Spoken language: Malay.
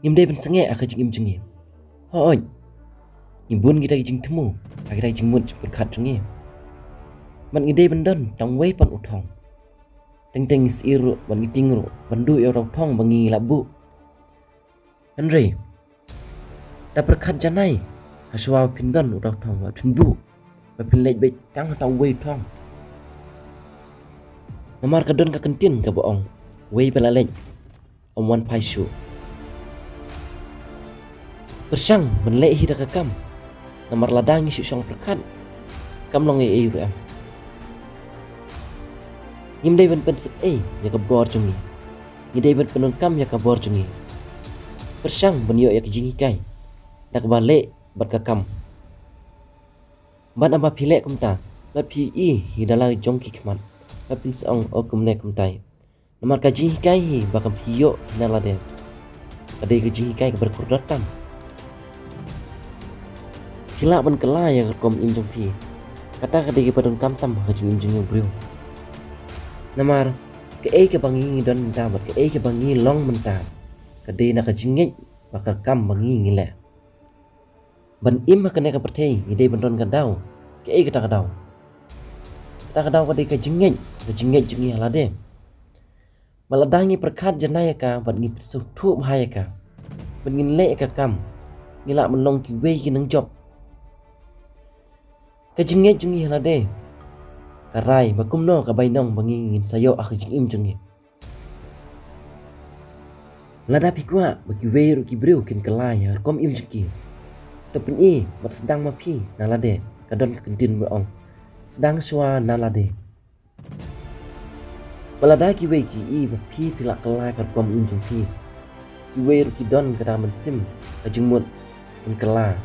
Ngim day ben senge aka jing im jengi. Hooj. Imbun kita jing temu. Aka day jing mut berkat jengi. Man ngidai ben don tong wei pan utong. Teng teng isiru ban ngitingru ban du yo tong bangi labu. Henry. Da berkat janai. Haswa pindon urang tong wa pinbu. Ba pinlej be tang tong wei tong. Namar ka don ka kentin ka boong. Wei pelalej. Om wan pai shu. Bersang menlek hida ka kam. Namar ladang isu syong berkat. Kam long e ru am. Ngim day ben pen sep ya ka bor jungi. Ngi day ben penon kam ya ka bor jungi. Bersang ben yo ya ka jingi kai. Dak balik bat ka kam. Ban aba pilek kum ta. Bat pi hidala jongki kemat. Bat pin song o kumne kum tai. Namar ka jingi kai hi bakam piyo hinala de. Kadai ka jingi kai ka berkurdatam. Kila ban kala ya ka kom im jong pi. Kata kadai ka padon kam tam ka jing im jing brio. Namar ke bangi don minta bat ke bangi long minta. Kadai nak ka jingit bakal kam bangi ngile. Ban im ka ne ka pertei ide ban don ka dau. Ke ka dau. Kata ka dau kadai ka jingit jingi halade. Maladangi perkat janaya ka ban ngi pesu thu bahaya ka. Ban ngin le ka kam. Ngila menong ki wei ki nang job. Ka jingit jingi halade. Karai bakumno ka bainong bangingin sayo ak jing im jungi. Lada pikwa bagi weru ki breu kin kelaya kom im jungi. Tepin mat sedang mapi nalade kadon kentin beong. Sedang swa nalade. Balada ki we ki mapi pilak kelaya ka kom im jungi. Ki weru ki don kada mensim ka jingmut kin kelaya.